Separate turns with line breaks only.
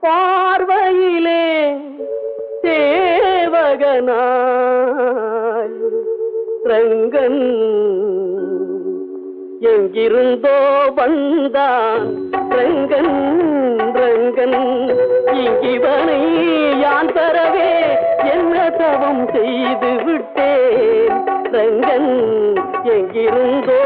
பார்வையிலே தேவகனாய் ரங்கன் எங்கிருந்தோ வந்தான் ரங்கன் ரங்கன் இங்கிவனை யான் தரவே என்ன தவம் செய்து விட்டேன் ரங்கன் எங்கிருந்தோ